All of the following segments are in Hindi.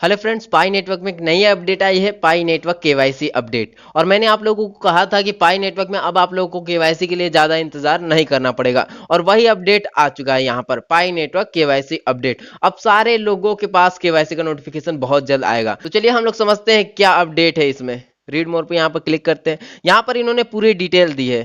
हेलो फ्रेंड्स, पाई नेटवर्क में एक नई अपडेट आई है, पाई नेटवर्क केवाईसी अपडेट। और मैंने आप लोगों को कहा था कि पाई नेटवर्क में अब आप लोगों को केवाईसी के लिए ज़्यादा इंतजार नहीं करना पड़ेगा, और वही अपडेट आ चुका है यहाँ पर, पाई नेटवर्क केवाईसी अपडेट। अब सारे लोगों के पास केवाईसी का नोटिफिकेशन बहुत जल्द आएगा। तो चलिए हम लोग समझते हैं क्या अपडेट है इसमें। रीड मोर पे यहाँ पर क्लिक करते हैं। यहाँ पर इन्होंने पूरी डिटेल दी है,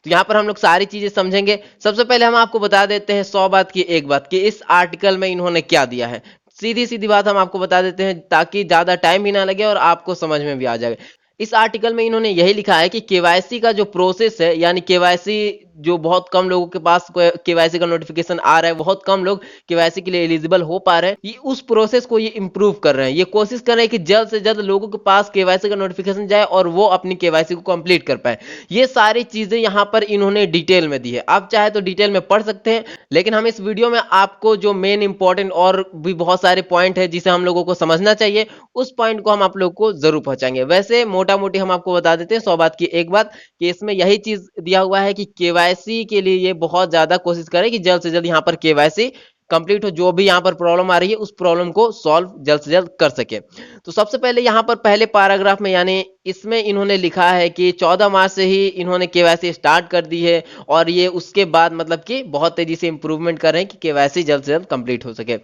तो यहाँ पर हम लोग सारी चीजें समझेंगे। सबसे पहले हम आपको बता देते हैं 100 बात की एक बात, कि इस आर्टिकल में इन्होंने क्या दिया है। सीधी सीधी बात हम आपको बता देते हैं ताकि ज्यादा टाइम भी ना लगे और आपको समझ में भी आ जाए। इस आर्टिकल में इन्होंने यही लिखा है कि केवाईसी का जो प्रोसेस है, यानी केवाईसी जो बहुत कम लोगों के पास केवाईसी का नोटिफिकेशन आ रहा है, बहुत कम लोग केवाईसी के लिए एलिजिबल हो पा रहे हैं, ये उस प्रोसेस को ये इंप्रूव कर रहे हैं। ये कोशिश कर रहे हैं कि जल्द से जल्द लोगों के पास केवाईसी का नोटिफिकेशन जाए और वो अपनी केवाईसी को कंप्लीट कर पाए। ये सारी चीजें यहाँ पर इन्होंने डिटेल में दी है। आप चाहे तो डिटेल में पढ़ सकते हैं, लेकिन हम इस वीडियो में आपको जो मेन इंपॉर्टेंट और भी बहुत सारे पॉइंट है जिसे हम लोगों को समझना चाहिए, उस पॉइंट को हम आप लोग को जरूर पहुंचाएंगे। वैसे मोटा मोटी हम आपको बता देते हैं 100 बात की एक बात, कि इसमें यही चीज दिया हुआ है कि केवाईसी के लिए ये बहुत ज्यादा कोशिश करें कि जल्द से जल्द यहाँ पर केवाईसी कंप्लीट हो। जो भी यहाँ पर प्रॉब्लम आ रही है उस प्रॉब्लम को सॉल्व जल्द से जल्द कर सके। तो सबसे पहले यहाँ पर पहले पैराग्राफ में, यानी इसमें इन्होंने लिखा है कि 14 मार्च से ही इन्होंने केवाईसी स्टार्ट कर दी है, और ये उसके बाद मतलब कि बहुत तेजी से इंप्रूवमेंट कर रहे हैं कि केवाईसी जल्द से जल्द कंप्लीट हो सके।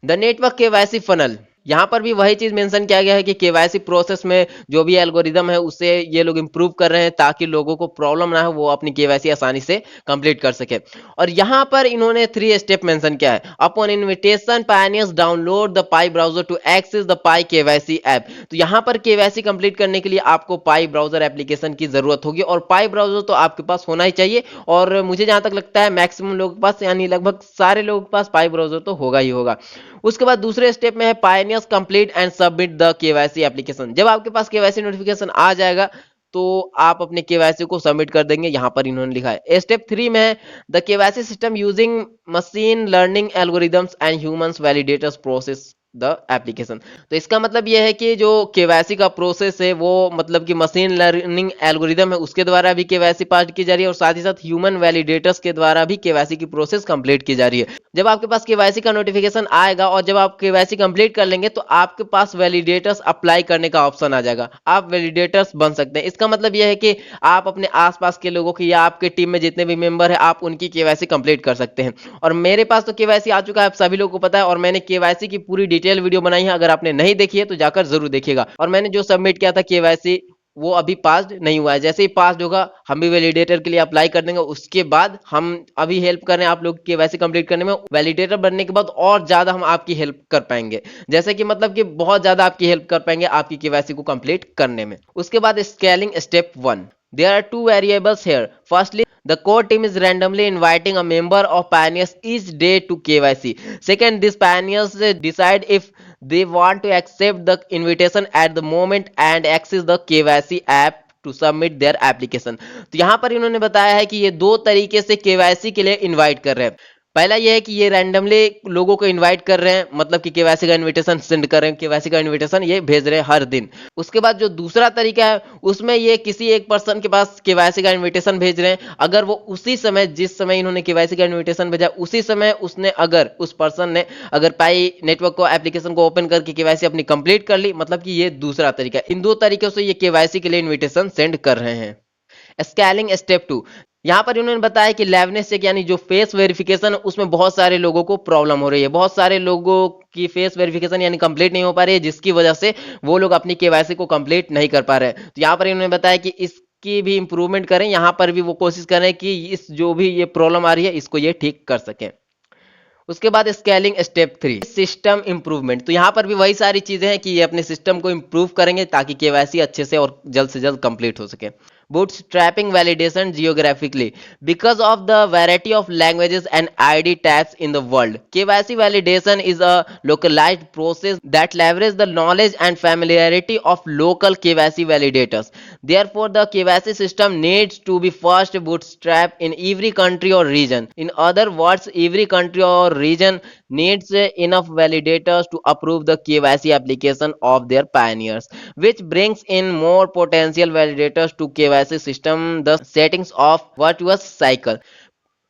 द नेटवर्क केवाईसी फनल, यहाँ पर भी वही चीज मेंशन किया गया है कि केवाईसी प्रोसेस में जो भी एल्गोरिदम है उससे ये लोग इंप्रूव कर रहे हैं ताकि लोगों को प्रॉब्लम ना हो, वो अपनी केवाईसी आसानी से कंप्लीट कर सके। और यहाँ पर इन्होंने 3 स्टेप मेंशन किया है। Upon invitation pioneers download the Pi browser to access the Pi KYC app. तो यहाँ पर केवाईसी कंप्लीट करने के लिए आपको पाई ब्राउजर एप्लीकेशन की जरूरत होगी, और पाई ब्राउजर तो आपके पास होना ही चाहिए। और मुझे जहां तक लगता है मैक्सिमम लोगों के पास, यानी लगभग सारे लोगों के पास पाई ब्राउजर तो होगा ही होगा। उसके बाद दूसरे स्टेप में है pioneers complete and submit the KYC application. जब आपके पास केवाईसी नोटिफिकेशन आ जाएगा तो आप अपने केवाईसी को सबमिट कर देंगे। यहां पर इन्होंने लिखा है स्टेप 3 में है the KYC system using machine learning algorithms and humans validators process the application. तो इसका मतलब यह है कि जो केवाईसी का प्रोसेस है वो मतलब कि मशीन लर्निंग एल्गोरिदम है उसके द्वारा भी केवाईसी पास की जा रही है, और साथ ही साथ ह्यूमन वैलिडेटर्स के द्वारा भी केवाईसी की प्रोसेस कंप्लीट की जा रही है। जब आपके पास केवाईसी का नोटिफिकेशन आएगा और जब आप केवाईसी कंप्लीट कर लेंगे तो आपके पास वैलिडेटर्स अप्लाई करने का ऑप्शन आ जाएगा, आप वैलिडेटर्स बन सकते हैं। इसका मतलब यह है कि आप अपने आसपास के लोगों की या आपके टीम में जितने भी मेंबर है आप उनकी केवाईसी कंप्लीट कर सकते हैं। और मेरे पास तो केवाईसी आ चुका है, आप सभी लोगों को पता है, और मैंने केवाईसी की पूरी डिटेल वीडियो बनाई है। अगर आपने नहीं देखी है तो जाकर जरूर देखिएगा। और मैंने जो सबमिट किया था केवाईसी वो अभी पास नहीं हुआ है। जैसे ही पास होगा हम भी वैलिडेटर के लिए अप्लाई कर देंगे। उसके बाद हम अभी हेल्प कर रहे हैं आप लोग केवाईसी कंप्लीट करने में। वैलिडेटर बनने के बाद और ज्यादा हम आपकी हेल्प कर पाएंगे, जैसे कि मतलब कि बहुत ज्यादा आपकी हेल्प कर पाएंगे आपकी केवाईसी को कंप्लीट करने में। उसके बाद scaling step 1, there are two variables here. Firstly, the core team is randomly inviting a member of pioneers each day to KYC. Second, these pioneers decide if they want to accept the invitation at the moment and access the KYC app to submit their application. तो यहाँ पर इन्होंने बताया है कि ये 2 तरीके से केवाईसी के लिए इनवाइट कर रहे हैं। पहला ये है कि ये रैंडमली लोगों को इनवाइट कर रहे हैं, मतलब कि केवाईसी का इनविटेशन सेंड कर रहे हैं, केवाईसी का इनविटेशन ये भेज रहे हैं हर दिन। उसके बाद जो दूसरा तरीका है उसमें ये किसी एक पर्सन के पास केवाईसी का इनविटेशन भेज रहे हैं। अगर वो उसी समय, जिस समय इन्होंने केवाईसी का इनविटेशन भेजा उसी समय उसने, अगर उस पर्सन ने अगर पाई नेटवर्क को एप्लीकेशन को ओपन करके केवाईसी अपनी कंप्लीट कर ली, मतलब कि ये दूसरा तरीका है। इन 2 तरीकों से ये केवाईसी के लिए इन्विटेशन सेंड कर रहे हैं। स्कैलिंग स्टेप 2, यहाँ पर उन्होंने बताया कि लाइवनेस चेक यानी जो फेस वेरिफिकेशन उसमें बहुत सारे लोगों को प्रॉब्लम हो रही है। बहुत सारे लोगों की फेस वेरिफिकेशन यानी कंप्लीट नहीं हो पा रही है, जिसकी वजह से वो लोग अपनी केवाईसी को कंप्लीट नहीं कर पा रहे हैं। तो यहाँ पर इन्होंने बताया कि इसकी भी इंप्रूवमेंट करें। यहाँ पर भी वो कोशिश करें कि इस जो भी ये प्रॉब्लम आ रही है इसको ये ठीक कर सकें। उसके बाद स्केलिंग स्टेप 3, सिस्टम इंप्रूवमेंट। तो यहाँ पर भी वही सारी चीजें हैं कि ये अपने सिस्टम को इंप्रूव करेंगे ताकि केवाईसी अच्छे से और जल्द से जल्द कंप्लीट हो सके। Bootstrapping validation geographically. Because of the variety of languages and ID types in the world, KYC validation is a localized process that leverages the knowledge and familiarity of local KYC validators. Therefore, the KYC system needs to be first bootstrapped in every country or region. In other words, every country or region needs enough validators to approve the KYC application of their pioneers, which brings in more potential validators to KYC system, the settings of virtuous cycle.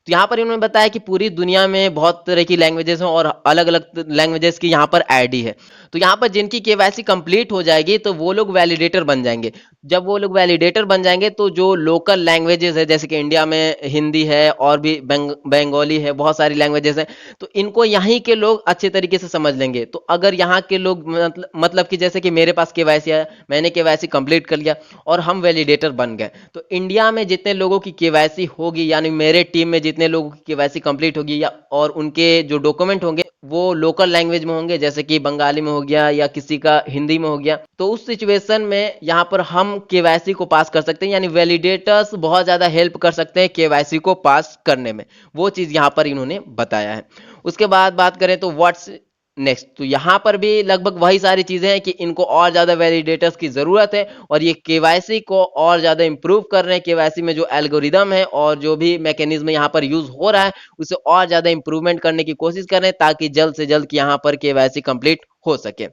तो यहाँ पर इन्होंने बताया कि पूरी दुनिया में बहुत तरह की लैंग्वेजेस हैं और अलग अलग लैंग्वेजेस की यहाँ पर आईडी है। तो यहाँ पर जिनकी केवाईसी कंप्लीट हो जाएगी तो वो लोग वैलिडेटर बन जाएंगे। जब वो लोग वैलिडेटर बन जाएंगे तो जो लोकल लैंग्वेजेस है, जैसे कि इंडिया में हिंदी है और भी बंगाली है, बहुत सारी लैंग्वेजेस हैं, तो इनको यहाँ के लोग अच्छे तरीके से समझ लेंगे। तो अगर यहाँ के लोग मतलब कि जैसे कि मेरे पास केवाईसी आया, मैंने केवाईसी कंप्लीट कर लिया और हम वैलिडेटर बन गए, तो इंडिया में जितने लोगों की केवाईसी होगी, यानी मेरे टीम में जितने लोगों की केवाईसी कंप्लीट होगी या और उनके जो डॉक्यूमेंट होंगे वो लोकल लैंग्वेज में होंगे, जैसे कि बंगाली में हो गया या किसी का हिंदी में हो गया, तो उस सिचुएशन में यहाँ पर हम केवाईसी को पास कर सकते हैं। यानी वैलिडेटर्स बहुत ज़्यादा हेल्प कर सकते हैं केवाईसी को पास करने में, वो चीज़ यहाँ पर इन्होंने बताया है। उसके बाद बात करें तो व्हाट्स नेक्स्ट, तो यहाँ पर भी लगभग वही सारी चीजें हैं कि इनको और ज्यादा वैलिडेटर्स की जरूरत है और ये केवाईसी को और ज्यादा इंप्रूव कर रहे हैं। केवाईसी में जो एल्गोरिदम है और जो भी मैकेनिज्म यहाँ पर यूज हो रहा है उसे और ज्यादा इंप्रूवमेंट करने की कोशिश कर रहे हैं ताकि जल्द से जल्द यहाँ पर केवाईसी कंप्लीट हो सके।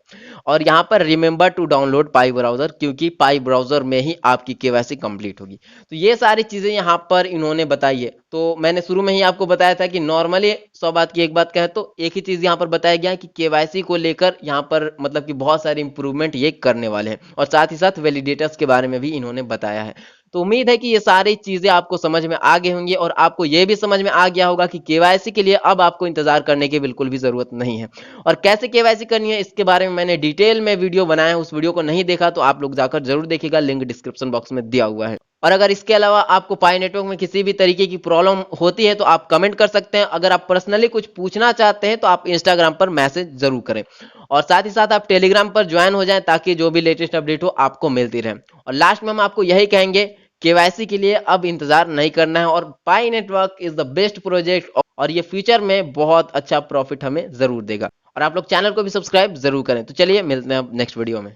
और यहाँ पर remember to download Pi browser, क्योंकि पाई ब्राउजर में ही आपकी केवाईसी कंप्लीट होगी। तो ये सारी चीजें यहाँ पर इन्होंने बताई है। तो मैंने शुरू में ही आपको बताया था कि नॉर्मली 100 बात की एक बात कहे तो एक ही चीज यहाँ पर बताया गया है कि केवाईसी को लेकर यहाँ पर मतलब कि बहुत सारे इंप्रूवमेंट ये करने वाले हैं और साथ ही साथ वैलिडेटर्स के बारे में भी इन्होंने बताया है। तो उम्मीद है कि ये सारी चीजें आपको समझ में आ गई होंगी और आपको ये भी समझ में आ गया होगा कि केवाईसी के लिए अब आपको इंतजार करने की बिल्कुल भी जरूरत नहीं है। और कैसे केवाईसी करनी है इसके बारे में मैंने डिटेल में वीडियो बनाया है, उस वीडियो को नहीं देखा तो आप लोग जाकर जरूर देखिएगा, लिंक डिस्क्रिप्शन बॉक्स में दिया हुआ है। और अगर इसके अलावा आपको पाई नेटवर्क में किसी भी तरीके की प्रॉब्लम होती है तो आप कमेंट कर सकते हैं। अगर आप पर्सनली कुछ पूछना चाहते हैं तो आप इंस्टाग्राम पर मैसेज जरूर करें और साथ ही साथ आप टेलीग्राम पर ज्वाइन हो जाएं ताकि जो भी लेटेस्ट अपडेट हो आपको मिलती रहे। और लास्ट में हम आपको यही कहेंगे, केवाईसी के लिए अब इंतजार नहीं करना है और Pi network is the best project और ये फ्यूचर में बहुत अच्छा प्रॉफिट हमें जरूर देगा। और आप लोग चैनल को भी सब्सक्राइब जरूर करें। तो चलिए मिलते हैं अब नेक्स्ट वीडियो में।